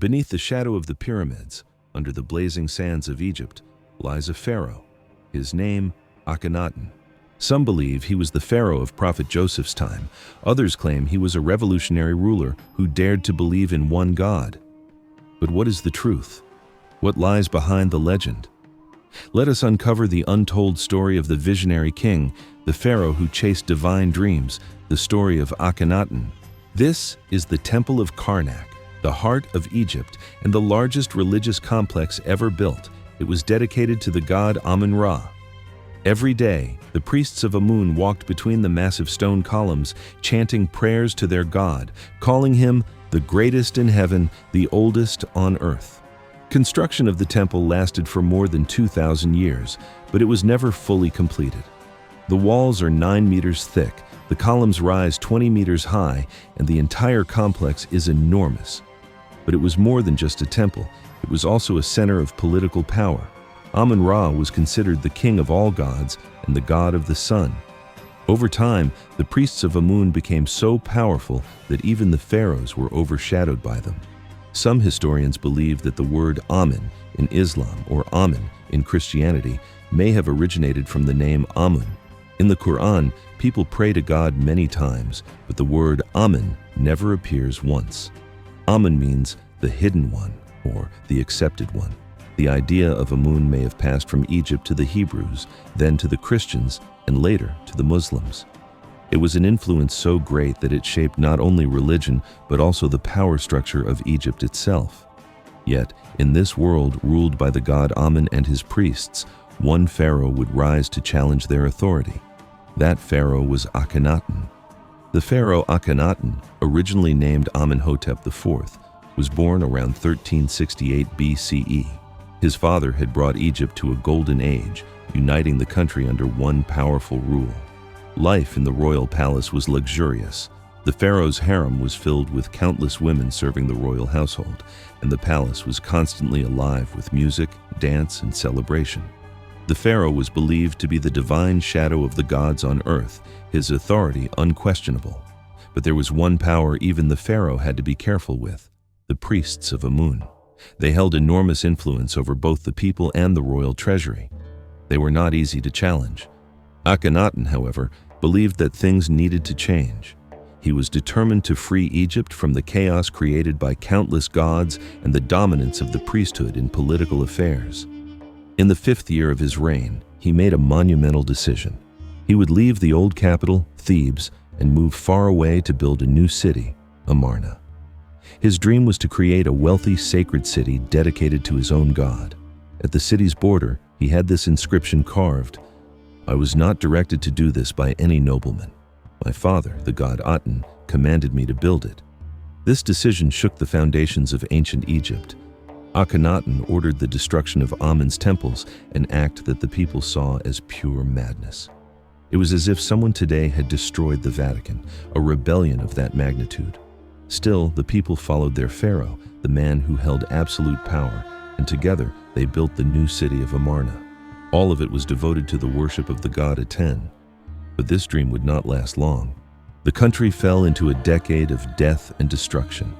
Beneath the shadow of the pyramids, under the blazing sands of Egypt, lies a pharaoh. His name, Akhenaten. Some believe he was the pharaoh of Prophet Joseph's time. Others claim he was a revolutionary ruler who dared to believe in one God. But what is the truth? What lies behind the legend? Let us uncover the untold story of the visionary king, the pharaoh who chased divine dreams, the story of Akhenaten. This is the Temple of Karnak, the heart of Egypt and the largest religious complex ever built. It was dedicated to the god Amon-Ra. Every day, the priests of Amun walked between the massive stone columns, chanting prayers to their god, calling him the greatest in heaven, the oldest on earth. Construction of the temple lasted for more than 2,000 years, but it was never fully completed. The walls are 9 meters thick, the columns rise 20 meters high, and the entire complex is enormous. But it was more than just a temple, it was also a center of political power. Amon-Ra was considered the king of all gods and the god of the sun. Over time, the priests of Amun became so powerful that even the pharaohs were overshadowed by them. Some historians believe that the word Amen in Islam or Amen in Christianity may have originated from the name Amun. In the Quran, people pray to God many times, but the word Amen never appears once. Amen means the hidden one or the accepted one. The idea of Amun may have passed from Egypt to the Hebrews, then to the Christians, and later to the Muslims. It was an influence so great that it shaped not only religion, but also the power structure of Egypt itself. Yet, in this world ruled by the god Amon and his priests, one pharaoh would rise to challenge their authority. That pharaoh was Akhenaten. The pharaoh Akhenaten, originally named Amenhotep IV, was born around 1368 BCE. His father had brought Egypt to a golden age, uniting the country under one powerful rule. Life in the royal palace was luxurious. The pharaoh's harem was filled with countless women serving the royal household, and the palace was constantly alive with music, dance, and celebration. The pharaoh was believed to be the divine shadow of the gods on earth, his authority unquestionable. But there was one power even the pharaoh had to be careful with: the priests of Amun. They held enormous influence over both the people and the royal treasury. They were not easy to challenge. Akhenaten, however, believed that things needed to change. He was determined to free Egypt from the chaos created by countless gods and the dominance of the priesthood in political affairs. In the 5th year of his reign, he made a monumental decision. He would leave the old capital, Thebes, and move far away to build a new city, Amarna. His dream was to create a wealthy, sacred city dedicated to his own god. At the city's border, he had this inscription carved: "I was not directed to do this by any nobleman. My father, the god Aten, commanded me to build it." This decision shook the foundations of ancient Egypt. Akhenaten ordered the destruction of Amon's temples, an act that the people saw as pure madness. It was as if someone today had destroyed the Vatican, a rebellion of that magnitude. Still, the people followed their pharaoh, the man who held absolute power, and together they built the new city of Amarna. All of it was devoted to the worship of the god Aten. But this dream would not last long. The country fell into a decade of death and destruction.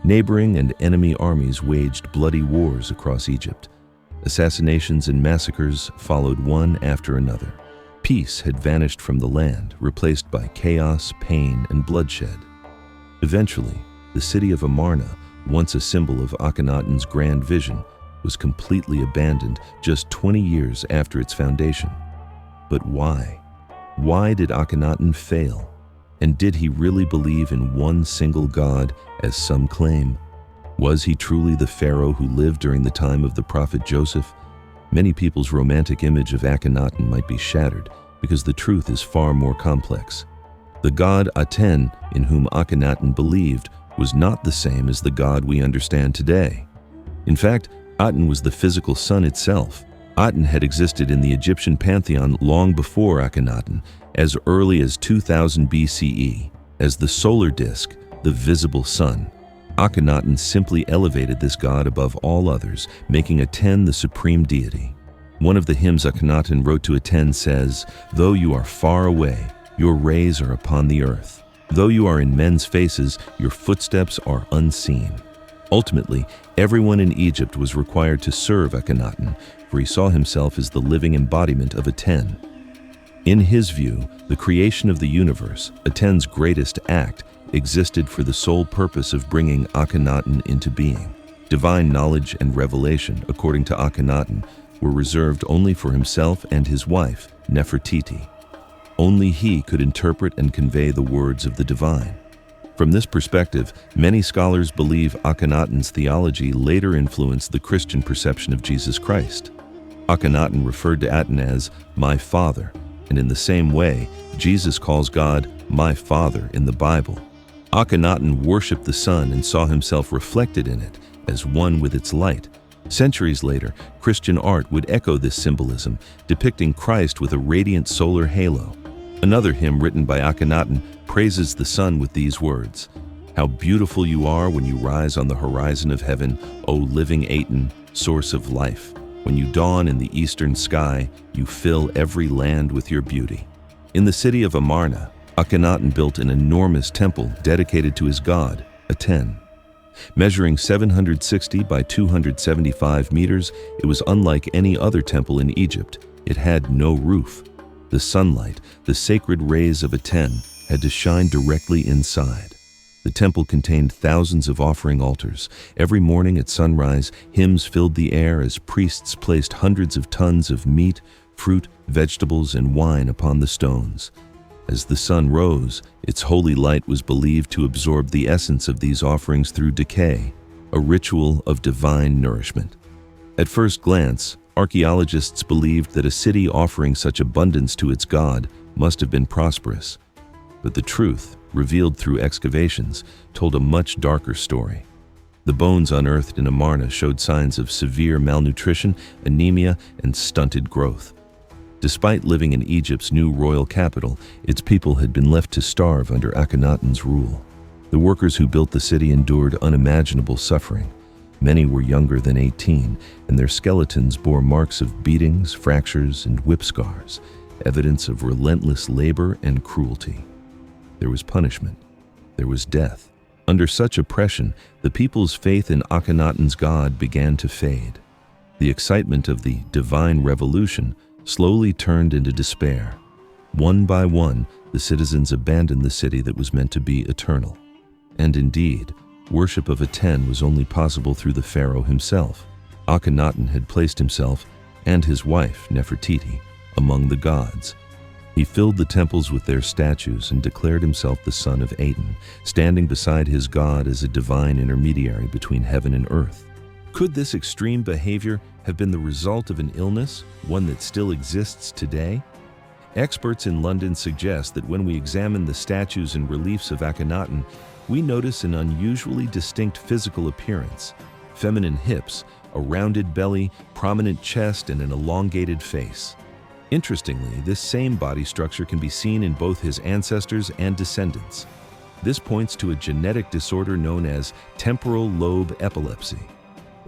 Neighboring and enemy armies waged bloody wars across Egypt. Assassinations and massacres followed one after another. Peace had vanished from the land, replaced by chaos, pain, and bloodshed. Eventually, the city of Amarna, once a symbol of Akhenaten's grand vision, was completely abandoned just 20 years after its foundation. But why? Why did Akhenaten fail? And did he really believe in one single god, as some claim? Was he truly the pharaoh who lived during the time of the prophet Joseph? Many people's romantic image of Akhenaten might be shattered because the truth is far more complex. The god Aten, in whom Akhenaten believed, was not the same as the god we understand today. In fact, Aten was the physical sun itself. Aten had existed in the Egyptian pantheon long before Akhenaten, as early as 2000 BCE, as the solar disk, the visible sun. Akhenaten simply elevated this god above all others, making Aten the supreme deity. One of the hymns Akhenaten wrote to Aten says, "Though you are far away, your rays are upon the earth. Though you are in men's faces, your footsteps are unseen." Ultimately, everyone in Egypt was required to serve Akhenaten, for he saw himself as the living embodiment of Aten. In his view, the creation of the universe, Aten's greatest act, existed for the sole purpose of bringing Akhenaten into being. Divine knowledge and revelation, according to Akhenaten, were reserved only for himself and his wife, Nefertiti. Only he could interpret and convey the words of the divine. From this perspective, many scholars believe Akhenaten's theology later influenced the Christian perception of Jesus Christ. Akhenaten referred to Aten as "my father," and in the same way, Jesus calls God "my Father" in the Bible. Akhenaten worshipped the sun and saw himself reflected in it, as one with its light. Centuries later, Christian art would echo this symbolism, depicting Christ with a radiant solar halo. Another hymn written by Akhenaten praises the sun with these words: "How beautiful you are when you rise on the horizon of heaven, O living Aten, source of life. When you dawn in the eastern sky, you fill every land with your beauty." In the city of Amarna, Akhenaten built an enormous temple dedicated to his god, Aten. Measuring 760 by 275 meters, it was unlike any other temple in Egypt. It had no roof. The sunlight, the sacred rays of Aten, had to shine directly inside. The temple contained thousands of offering altars. Every morning at sunrise, hymns filled the air as priests placed hundreds of tons of meat, fruit, vegetables, and wine upon the stones. As the sun rose, its holy light was believed to absorb the essence of these offerings through decay, a ritual of divine nourishment. At first glance, archaeologists believed that a city offering such abundance to its god must have been prosperous. But the truth, revealed through excavations, told a much darker story. The bones unearthed in Amarna showed signs of severe malnutrition, anemia, and stunted growth. Despite living in Egypt's new royal capital, its people had been left to starve under Akhenaten's rule. The workers who built the city endured unimaginable suffering. Many were younger than 18, and their skeletons bore marks of beatings, fractures, and whip scars, evidence of relentless labor and cruelty. There was punishment. There was death. Under such oppression, the people's faith in Akhenaten's god began to fade. The excitement of the divine revolution slowly turned into despair. One by one, the citizens abandoned the city that was meant to be eternal. And indeed, worship of Aten was only possible through the pharaoh himself. Akhenaten had placed himself and his wife, Nefertiti, among the gods. He filled the temples with their statues and declared himself the son of Aten, standing beside his god as a divine intermediary between heaven and earth. Could this extreme behavior have been the result of an illness, one that still exists today? Experts in London suggest that when we examine the statues and reliefs of Akhenaten, we notice an unusually distinct physical appearance: feminine hips, a rounded belly, prominent chest, and an elongated face. Interestingly, this same body structure can be seen in both his ancestors and descendants. This points to a genetic disorder known as temporal lobe epilepsy.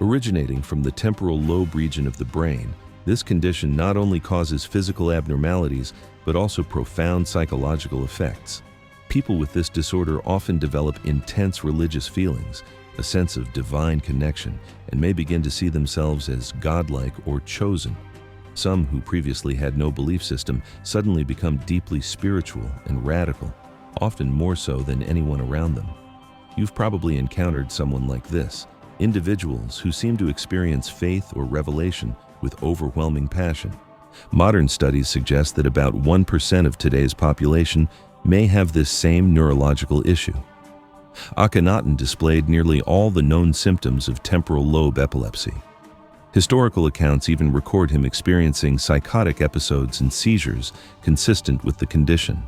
Originating from the temporal lobe region of the brain, this condition not only causes physical abnormalities, but also profound psychological effects. People with this disorder often develop intense religious feelings, a sense of divine connection, and may begin to see themselves as godlike or chosen. Some who previously had no belief system suddenly become deeply spiritual and radical, often more so than anyone around them. You've probably encountered someone like this: individuals who seem to experience faith or revelation with overwhelming passion. Modern studies suggest that about 1% of today's population may have this same neurological issue. Akhenaten displayed nearly all the known symptoms of temporal lobe epilepsy. Historical accounts even record him experiencing psychotic episodes and seizures consistent with the condition.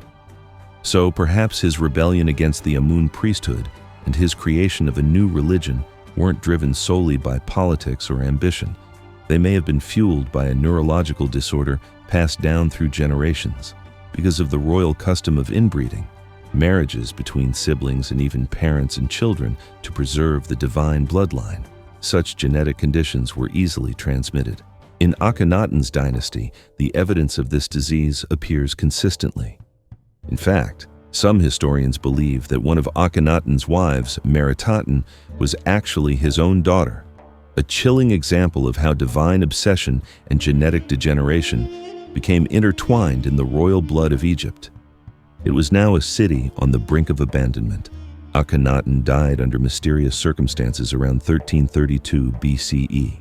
So perhaps his rebellion against the Amon priesthood and his creation of a new religion weren't driven solely by politics or ambition. They may have been fueled by a neurological disorder passed down through generations. Because of the royal custom of inbreeding, marriages between siblings and even parents and children to preserve the divine bloodline, such genetic conditions were easily transmitted. In Akhenaten's dynasty, the evidence of this disease appears consistently. In fact, Some historians believe that one of Akhenaten's wives, Nefertiti, was actually his own daughter, a chilling example of how divine obsession and genetic degeneration became intertwined in the royal blood of Egypt. It was now a city on the brink of abandonment. Akhenaten died under mysterious circumstances around 1332 BCE.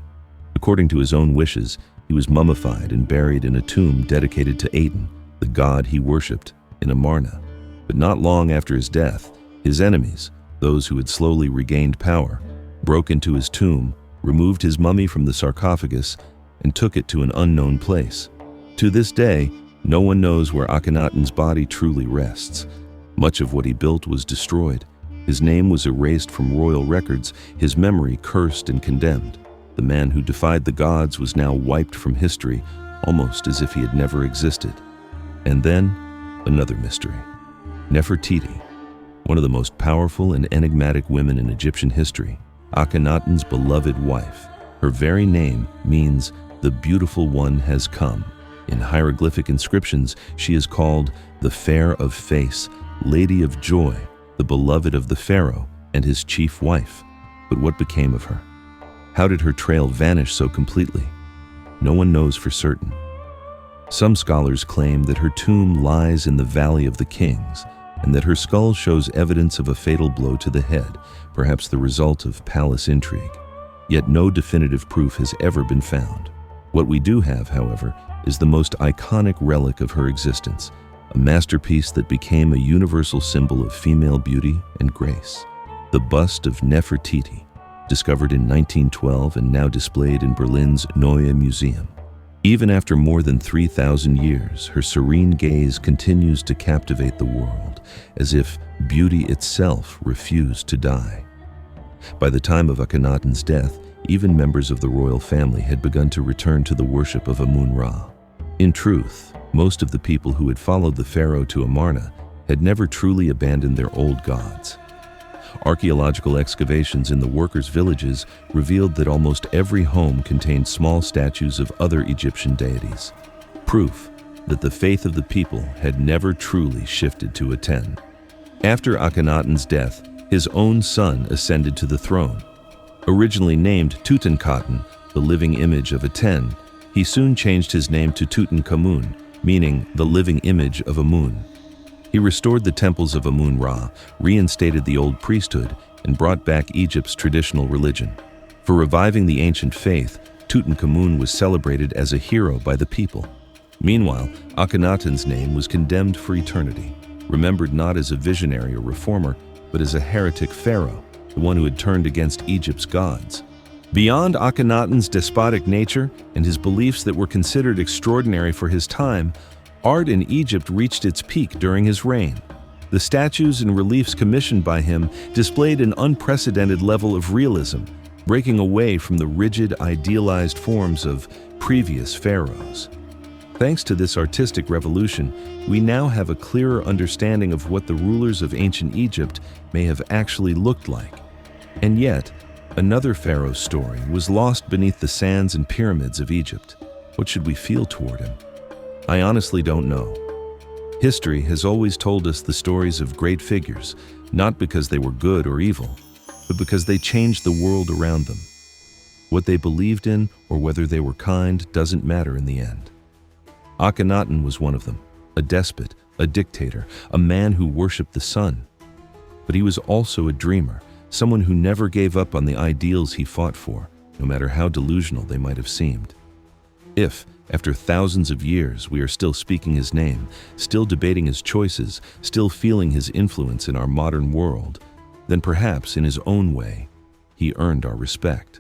According to his own wishes, he was mummified and buried in a tomb dedicated to Aten, the god he worshipped, in Amarna. But not long after his death, his enemies, those who had slowly regained power, broke into his tomb, removed his mummy from the sarcophagus, and took it to an unknown place. To this day, no one knows where Akhenaten's body truly rests. Much of what he built was destroyed. His name was erased from royal records, his memory cursed and condemned. The man who defied the gods was now wiped from history, almost as if he had never existed. And then, another mystery. Nefertiti, one of the most powerful and enigmatic women in Egyptian history, Akhenaten's beloved wife. Her very name means, "The beautiful one has come." In hieroglyphic inscriptions, she is called the Fair of Face, Lady of Joy, the beloved of the Pharaoh and his chief wife. But what became of her? How did her trail vanish so completely? No one knows for certain. Some scholars claim that her tomb lies in the Valley of the Kings, and that her skull shows evidence of a fatal blow to the head, perhaps the result of palace intrigue. Yet no definitive proof has ever been found. What we do have, however, is the most iconic relic of her existence, a masterpiece that became a universal symbol of female beauty and grace. The bust of Nefertiti, discovered in 1912 and now displayed in Berlin's Neue Museum. Even after more than 3,000 years, her serene gaze continues to captivate the world, as if beauty itself refused to die. By the time of Akhenaten's death, even members of the royal family had begun to return to the worship of Amun-Ra. In truth, most of the people who had followed the pharaoh to Amarna had never truly abandoned their old gods. Archaeological excavations in the workers' villages revealed that almost every home contained small statues of other Egyptian deities, proof that the faith of the people had never truly shifted to Aten. After Akhenaten's death, his own son ascended to the throne. Originally named Tutankhaten, the living image of Aten, he soon changed his name to Tutankhamun, meaning the living image of Amun. He restored the temples of Amun-Ra, reinstated the old priesthood, and brought back Egypt's traditional religion. For reviving the ancient faith, Tutankhamun was celebrated as a hero by the people. Meanwhile, Akhenaten's name was condemned for eternity, remembered not as a visionary or reformer, but as a heretic pharaoh, the one who had turned against Egypt's gods. Beyond Akhenaten's despotic nature and his beliefs that were considered extraordinary for his time, art in Egypt reached its peak during his reign. The statues and reliefs commissioned by him displayed an unprecedented level of realism, breaking away from the rigid, idealized forms of previous pharaohs. Thanks to this artistic revolution, we now have a clearer understanding of what the rulers of ancient Egypt may have actually looked like. And yet, another pharaoh's story was lost beneath the sands and pyramids of Egypt. What should we feel toward him? I honestly don't know. History has always told us the stories of great figures, not because they were good or evil, but because they changed the world around them. What they believed in or whether they were kind doesn't matter in the end. Akhenaten was one of them, a despot, a dictator, a man who worshipped the sun. But he was also a dreamer, someone who never gave up on the ideals he fought for, no matter how delusional they might have seemed. If, after thousands of years, we are still speaking his name, still debating his choices, still feeling his influence in our modern world, then perhaps in his own way, he earned our respect.